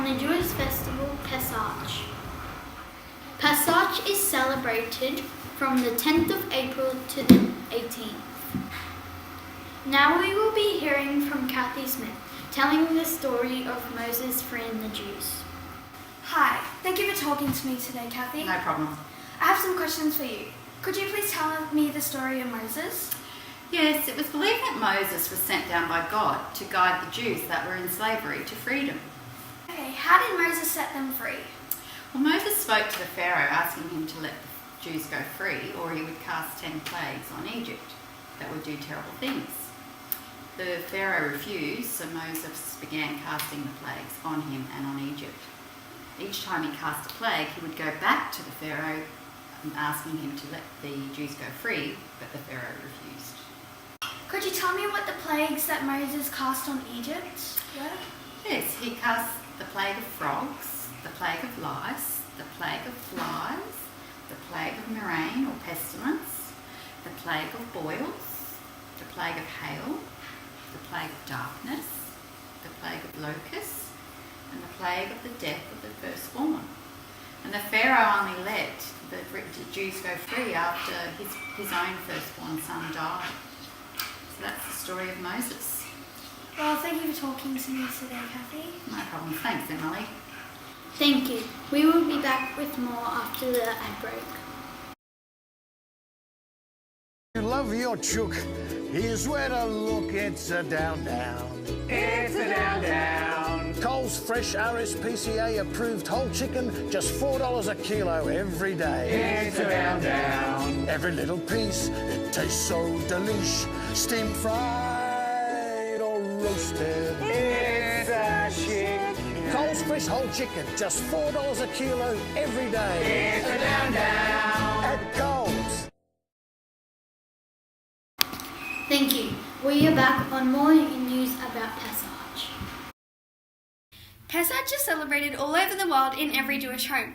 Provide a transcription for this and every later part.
on the Jewish festival Pesach. Pesach is celebrated from the 10th of April to the 18th. Now we will be hearing from Kathy Smith, telling the story of Moses freeing the Jews. Hi, thank you for talking to me today, Kathy. No problem. I have some questions for you. Could you please tell me the story of Moses? Yes, it was believed that Moses was sent down by God to guide the Jews that were in slavery to freedom. Okay, how did Moses set them free? Well, Moses spoke to the Pharaoh asking him to let the Jews go free, or he would cast 10 plagues on Egypt that would do terrible things. The Pharaoh refused, so Moses began casting the plagues on him and on Egypt. Each time he cast a plague, he would go back to the Pharaoh asking him to let the Jews go free, but the Pharaoh refused. Could you tell me what the plagues that Moses cast on Egypt were? Yes, he cast the plague of frogs, the plague of lice, the plague of flies, the plague of murrain or pestilence, the plague of boils, the plague of hail, the plague of darkness, the plague of locusts, and the plague of the death of the firstborn. And the Pharaoh only let the Jews go free after his own firstborn son died. So that's the story of Moses. Well, thank you for talking to me today, Kathy. No problem. Thanks, Emily. Thank you. We will be back with more after the ad break. You love your chook. Here's where to look. It's a down. It's a down. Coles Fresh RSPCA approved whole chicken, just $4 a kilo every day. It's a down. Every little piece, it tastes so delish. Steamed, fried or roasted. It's a chicken. Coles Fresh whole chicken, just $4 a kilo every day. It's a down. At Coles. Thank you. We are back on more news about Pesach. Pesach is celebrated all over the world in every Jewish home.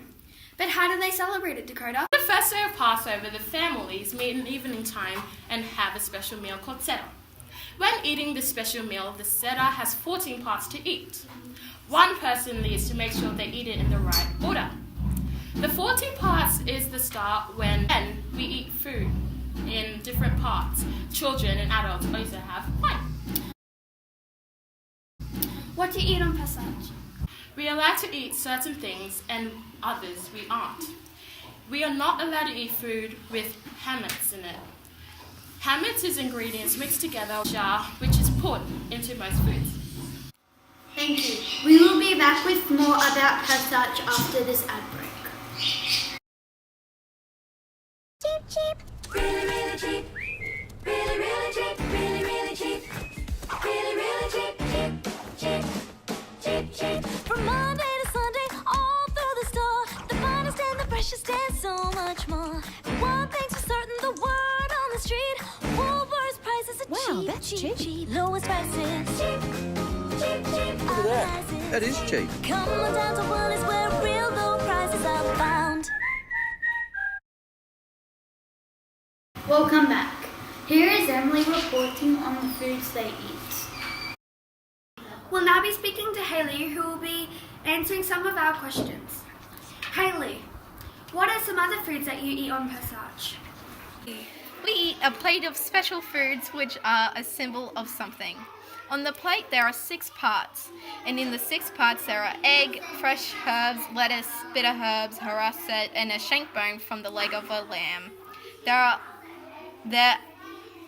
But how do they celebrate it, Dakota? The first day of Passover, the families meet in evening time and have a special meal called Seder. When eating this special meal, the Seder has 14 parts to eat. One person leads to make sure they eat it in the right order. The 14 parts is the start when we eat food in different parts. Children and adults also have wine. What do you eat on Pesach? We are allowed to eat certain things and others we aren't. We are not allowed to eat food with hametz in it. Hametz is ingredients mixed together in a jar which is put into most foods. Thank you. We will be back with more about Pesach after this ad break. Cheap. Really, really cheap. Really, really cheap. Really, really cheap. Really, really cheap. Cheap. From Monday to Sunday, all through the store, the finest and the freshest and so much more. One thing's for certain, the word on the street, Woolworth's prices are cheap. Wow, that's cheap. Lowest prices. Cheap. Look at that. That is cheap. Come on down to Woolies where real low prices are found. Welcome back. Here is Emily reporting on the foods they eat. We'll now be speaking to Haley, who will be answering some of our questions. Haley, what are some other foods that you eat on Pesach? We eat a plate of special foods which are a symbol of something. On the plate there are 6 parts, and in the 6 parts there are egg, fresh herbs, lettuce, bitter herbs, harasset, and a shank bone from the leg of a lamb. There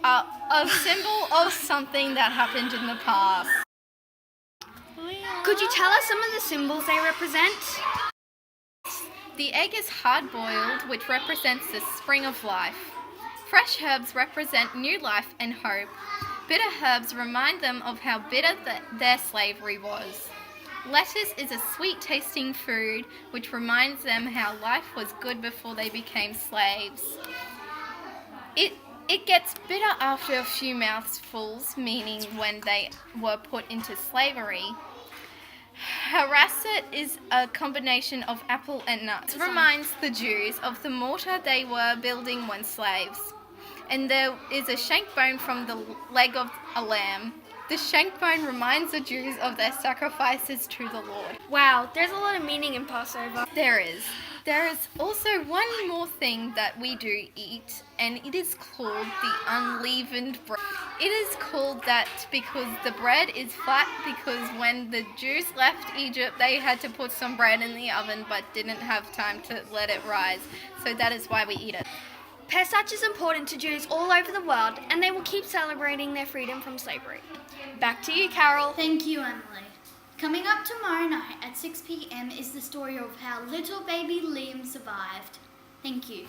are a symbol of something that happened in the past. Could you tell us some of the symbols they represent? The egg is hard-boiled, which represents the spring of life. Fresh herbs represent new life and hope. Bitter herbs remind them of how bitter their slavery was. Lettuce is a sweet-tasting food, which reminds them how life was good before they became slaves. It gets bitter after a few mouthfuls, meaning when they were put into slavery. Harasset is a combination of apple and nuts. It reminds the Jews of the mortar they were building when slaves. And there is a shank bone from the leg of a lamb. The shank bone reminds the Jews of their sacrifices to the Lord. Wow, there's a lot of meaning in Passover. There is. There is also one more thing that we do eat, and it is called the unleavened bread. It is called that because the bread is flat, because when the Jews left Egypt, they had to put some bread in the oven but didn't have time to let it rise. So that is why we eat it. Pesach is important to Jews all over the world, and they will keep celebrating their freedom from slavery. Back to you, Carol. Thank you, Emily. Coming up tomorrow night at 6 p.m. is the story of how little baby Liam survived. Thank you.